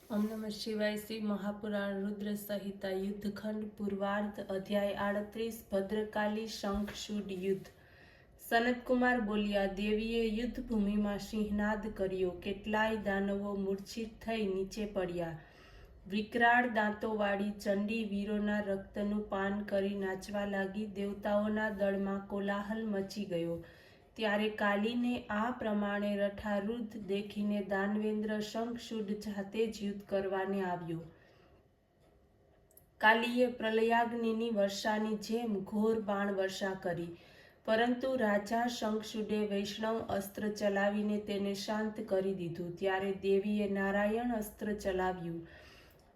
ओम नमः शिवाय। श्री महापुराण रुद्र संहिता युद्धखंड पूर्वार्ध अध्याय 38 भद्रकाली शंखशूड युद्ध। સનતકુમાર બોલ્યા, દેવીએ યુદ્ધ ભૂમિમાં સિંહનાદ કર્યો. કેટલાય દાનવો મૂર્છિત થઈ નીચે પડ્યા. વિકરાળ દાંતોવાળી ચંડી વીરોના રક્તનું પાન કરી નાચવા લાગી. દેવતાઓના દળમાં કોલાહલ મચી ગયો. ત્યારે કાલીને આ પ્રમાણે રઠારૂઢ દેખીને દાનવેન્દ્ર શંખશૂડ જાતે જ યુદ્ધ કરવાને આવ્યો. કાલીએ પ્રલયાગ્નિની વર્ષાની જેમ ઘોર બાણ વર્ષા કરી, પરંતુ રાજા શંખશૂડે વૈષ્ણવ અસ્ત્ર ચલાવીને તેને શાંત કરી દીધું. ત્યારે દેવીએ નારાયણ અસ્ત્ર ચલાવ્યું.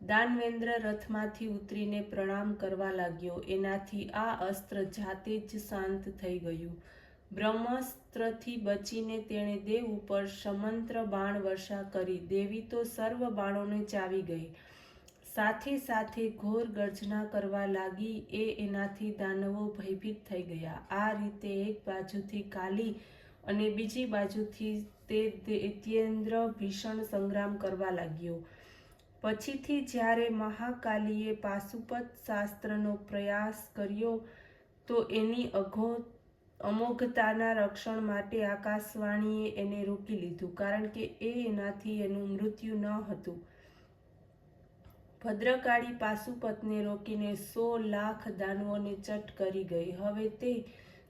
દાનવેન્દ્ર રથમાંથી ઉતરીને પ્રણામ કરવા લાગ્યો. એનાથી આ અસ્ત્ર જાતે જ શાંત થઈ ગયું. બ્રહ્માસ્ત્રથી બચીને તેણે દેવ ઉપર સમંત્ર બાણ વર્ષા કરી. દેવી તો સર્વ બાણોને ચાવી ગઈ. સાથે સાથે ઘોર ગર્જના કરવા લાગી. એનાથી દાનવો ભયભીત થઈ ગયા. આ રીતે એક બાજુથી કાલી અને બીજી બાજુથી તે દૈત્યેન્દ્ર ભીષણ સંગ્રામ કરવા લાગ્યો. પછીથી જ્યારે મહાકાલીએ પાશુપત શાસ્ત્રનો પ્રયાસ કર્યો તો એની અમોઘતાના રક્ષણ માટે આકાશવાણીએ એને રોકી લીધું, કારણ કે એનાથી એનું મૃત્યુ ન હતું. ભદ્રકાળી પાશુપતને રોકીને 100 લાખ દાનવોને ચટ કરી ગઈ. હવે તે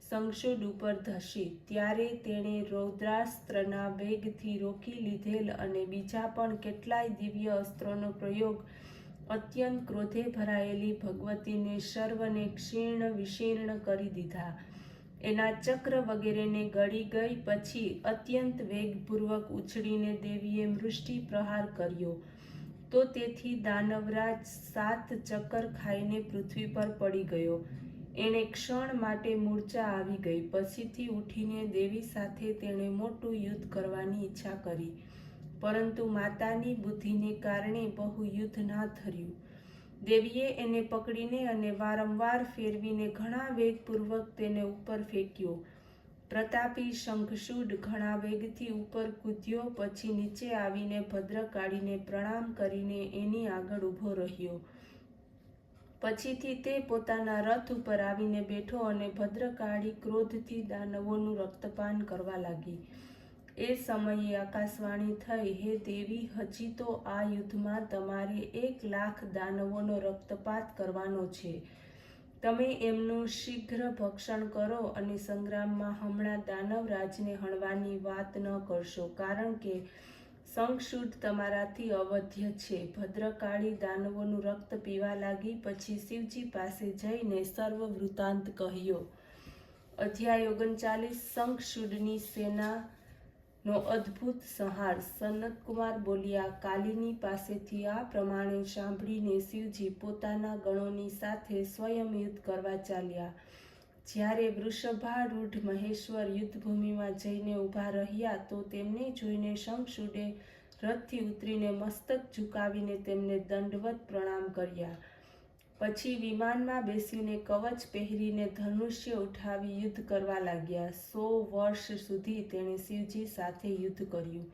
શંખશૂડ ઉપર ધસી. ત્યારે તેણે રૌદ્રાસ્ત્રના વેગથી રોકી લીધેલ અને બીજા પણ કેટલાય દિવ્ય અસ્ત્રોનો પ્રયોગ અત્યંત ક્રોધે ભરાયેલી ભગવતીને સર્વને ક્ષીર્ણ વિશીર્ણ કરી દીધા. એના ચક્ર વગેરેને ગળી ગઈ. પછી અત્યંત વેગપૂર્વક ઉછળીને દેવીએ મૃષ્ટિ પ્રહાર કર્યો તો તેથી દાનવરાજ 7 ચક્કર ખાઈને પૃથ્વી પર પડી ગયો. એણે ક્ષણ માટે મૂર્છા આવી ગઈ. પછીથી ઉઠીને દેવી સાથે તેણે મોટું યુદ્ધ કરવાની ઈચ્છા કરી, પરંતુ માતાની બુદ્ધિને કારણે બહુ યુદ્ધ ના થયું. દેવીએ એને પકડીને અને વારંવાર ફેરવીને ઘણા વેગપૂર્વક તેને ઉપર ફેંક્યો. પ્રતાપી શંખશૂડ ઘણા વેગથી ઉપર કૂદ્યો. પછી નીચે આવીને ભદ્રકાળીને પ્રણામ કરીને એની આગળ ઊભો રહ્યો. પછીથી તે પોતાના રથ ઉપર આવીને બેઠો અને ભદ્રકાળી ક્રોધથી દાનવોનું રક્તપાન કરવા લાગી. એ સમયે આકાશવાણી થઈ, હે દેવી, હજી તો આ યુદ્ધમાં તમારે 1 લાખ દાનવોનો રક્તપાત કરવાનો છે. તમે એમનું શીઘ્ર ભક્ષણ કરો અને સંગ્રામમાં હમણાં દાનવરાજને હણવાની વાત ન કરશો, કારણ કે શંખશૂડ તમારાથી અવધ્ય છે. ભદ્રકાળી દાનવોનું રક્ત પીવા લાગી. પછી શિવજી પાસે જઈને સર્વ વૃત્તાંત કહ્યો. અધ્યાય 39 શંખશૂડની સેના નો અદ્ભુત સંહાર. સનતકુમાર બોલ્યા, કાલીની પાસેથી આ પ્રમાણે સાંભળીને શિવજી પોતાના ગણોની સાથે સ્વયં યુદ્ધ કરવા ચાલ્યા. જ્યારે વૃષભારૂઢ મહેશ્વર યુદ્ધભૂમિમાં જઈને ઊભા રહ્યા તો તેમને જોઈને શંખશૂડે રથથી ઉતરીને મસ્તક ઝુકાવીને તેમને દંડવત પ્રણામ કર્યા. પછી વિમાનમાં બેસીને કવચ પહેરીને ધનુષ્ય ઉઠાવી યુદ્ધ કરવા લાગ્યા. 100 વર્ષ સુધી તેણે શિવજી સાથે યુદ્ધ કર્યું.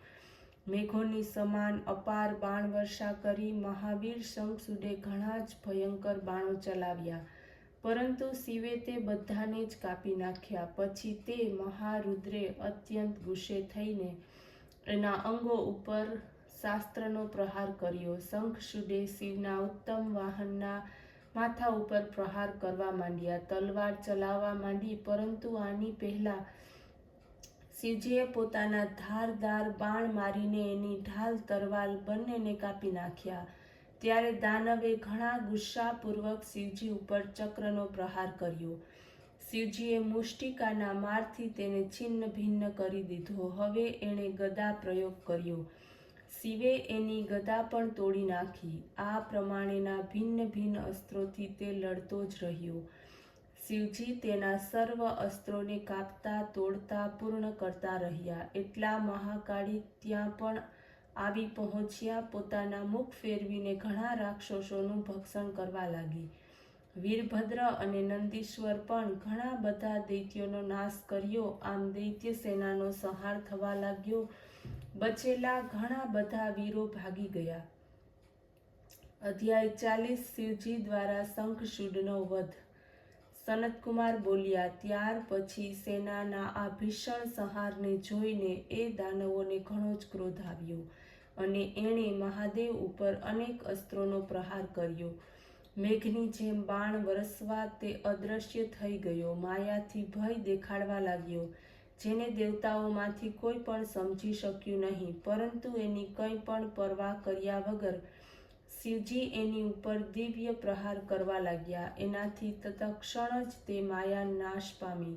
મેઘોની સમાન અપાર બાણ વર્ષા કરી. મહાવીર શંખશૂડે ઘણા જ ભયંકર બાણો ચલાવ્યા, પરંતુ શિવે તે બધાને જ કાપી નાખ્યા. પછી તે મહારુદ્રે અત્યંત ગુસ્સે થઈને એના અંગો ઉપર શાસ્ત્રનો પ્રહાર કર્યો. શંખશૂડે શિવના ઉત્તમ વાહનના માથા ઉપર પ્રહાર કરવા માંડ્યા. તલવાર ચલાવવા માંડી, પરંતુ આની પહેલા શિવજીએ પોતાના ધારદાર બાણ મારીને એની ઢાલ તરવાલ બંનેને કાપી નાખ્યા. ત્યારે દાનવે ઘણા ગુસ્સાપૂર્વક શિવજી ઉપર ચક્રનો પ્રહાર કર્યો. શિવજીએ મુષ્ટિકાના મારથી તેને છિન્ન ભિન્ન કરી દીધો. હવે એણે ગદા પ્રયોગ કર્યો. શિવે એની ગદા પણ તોડી નાખી. આ પ્રમાણેના ભિન્ન ભિન્ન અસ્ત્રોથી તે લડતો જ રહ્યો. શિવજી તેના સર્વ અસ્ત્રોને કાપતા તોડતા પૂર્ણ કરતા રહ્યા. એટલા મહાકાળી ત્યાં પણ આવી પહોંચ્યા. પોતાના મુખ ફેરવીને ઘણા રાક્ષસોનું ભક્ષણ કરવા લાગી. વીરભદ્ર અને નંદીશ્વર પણ ઘણા બધા દૈત્યોનો નાશ કર્યો. આમ દૈત્ય સેનાનો સંહાર થવા લાગ્યો. બચેલા ઘણા બધા વીરો ભાગી ગયા. અધ્યાય 40 શિવજી દ્વારા શંખચૂડનો વધ. સનતકુમાર બોલ્યા, ત્યાર પછી સેનાના આ ભીષણ સંહારને જોઈને એ દાનવોને ઘણો જ ક્રોધ આવ્યો અને એણે મહાદેવ ઉપર અનેક અસ્ત્રોનો પ્રહાર કર્યો. મેઘની જેમ બાણ વરસવા તે અદૃશ્ય થઈ ગયો. માયાથી ભય દેખાડવા લાગ્યો, જેને દેવતાઓમાંથી કોઈ પણ સમજી શક્યું નહીં. પરંતુ એની કંઈ પણ પરવા કર્યા વગર શિવજી એની ઉપર દિવ્ય પ્રહાર કરવા લાગ્યા. એનાથી તત્ક્ષણ જ તે માયા નાશ પામી.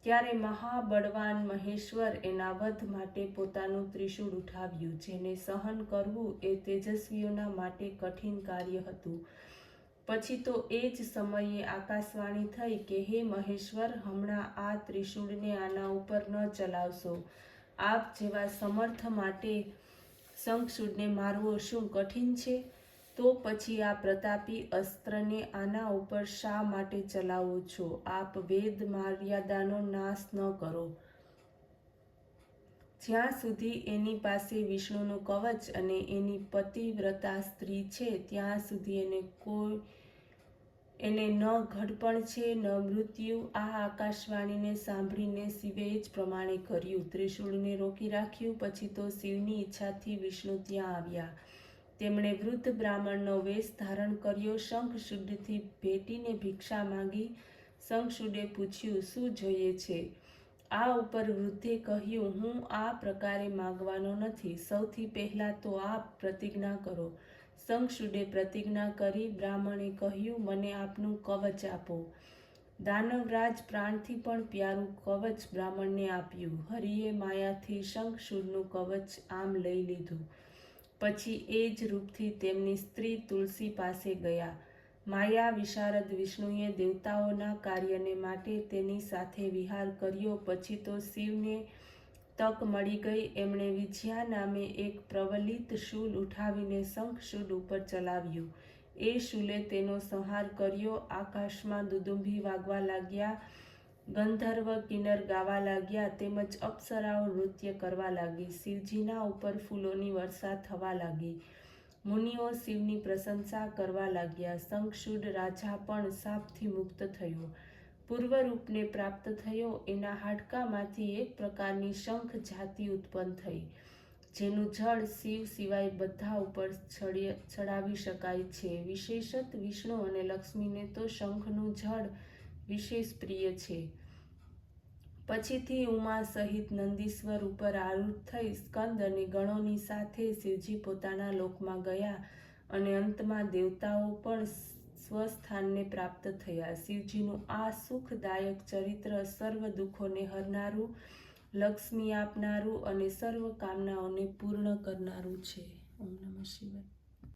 ત્યારે મહાબળવાન મહેશ્વર એના વધ માટે પોતાનું ત્રિશૂળ ઉઠાવ્યું. જેને સહન કરવું એ તેજસ્વીઓના માટે કઠિન કાર્ય હતું. પછી તો એ જ સમયે આકાશવાણી થઈ કે હે મહેશ્વર, હમણાં આ ત્રિશૂળને આના ઉપર ન ચલાવશો. આપ જેવા સમર્થ માટે શંખચૂડને મારવો શું કઠિન છે? તો પછી આ પ્રતાપી અસ્ત્રને આના ઉપર શા માટે ચલાવો છો? આપ વેદ મર્યાદાનો નાશ ન કરો. જ્યાં સુધી એની પાસે વિષ્ણુનું કવચ અને એની પતિવ્રતા સ્ત્રી છે ત્યાં સુધી એને ન ઘડપણ છે ન મૃત્યુ. આ આકાશવાણીને સાંભળીને શિવે જ પ્રમાણે કર્યું. ત્રિશૂળને રોકી રાખ્યું. પછી તો શિવની ઈચ્છાથી વિષ્ણુ ત્યાં આવ્યા. તેમણે વૃદ્ધ બ્રાહ્મણનો વેશ ધારણ કર્યો. શંખચૂડથી ભેટીને ભિક્ષા માંગી. શંખચૂડે પૂછ્યું, શું જોઈએ છે? આ ઉપર વૃદ્ધે કહ્યું, હું આ પ્રકારે માંગવાનો નથી. સૌથી પહેલાં તો આપ પ્રતિજ્ઞા કરો. શંખચૂડે પ્રતિજ્ઞા કરી. બ્રાહ્મણે કહ્યું, મને આપનું કવચ આપો. દાનવરાજ પ્રાણથી પણ પ્યારું કવચ બ્રાહ્મણને આપ્યું. હરિએ માયાથી શંખચૂડનું કવચ આમ લઈ લીધું. પછી એ જ રૂપથી તેમની સ્ત્રી તુલસી પાસે ગયા. માયા વિશારદ વિષ્ણુએ દેવતાઓના કાર્યને માટે તેની સાથે વિહાર કર્યો. પછી તો શિવને તક મળી ગઈ. એમણે વિજયા નામે એક પ્રવલિત શૂલ ઉઠાવીને શંખચૂડ ઉપર ચલાવ્યું. એ શૂલે તેનો સંહાર કર્યો. આકાશમાં દુદુંભી વાગવા લાગ્યા. ગંધર્વ કિન્નર ગાવા લાગ્યા તેમજ અપ્સરાઓ નૃત્ય કરવા લાગી. શિવજીના ઉપર ફૂલોની વર્ષા થવા લાગી. મુનિઓ શિવની પ્રશંસા કરવા લાગ્યા. શંખચૂડ રાજા પણ શાપથી મુક્ત થયો. પૂર્વરૂપને પ્રાપ્ત થયો. એના હાડકામાંથી એક પ્રકારની શંખ જાતિ ઉત્પન્ન થઈ, જેનું જળ શિવ સિવાય બધા ઉપર ચડાવી શકાય છે. વિશેષત વિષ્ણુ અને લક્ષ્મીને તો શંખનું જળ વિશેષ પ્રિય છે. પછીથી ઉમા સહિત નંદીશ્વર ઉપર આરૂઢ થઈ સ્કંદ અને ગણોની સાથે શિવજી પોતાના લોકમાં ગયા અને અંતમાં દેવતાઓ પણ સ્વસ્થાનને પ્રાપ્ત થયા. શિવજીનું આ સુખદાયક ચરિત્ર સર્વ દુઃખોને હરનારું, લક્ષ્મી આપનારું અને સર્વ કામનાઓને પૂર્ણ કરનારું છે. ઓમ નમઃ શિવાય.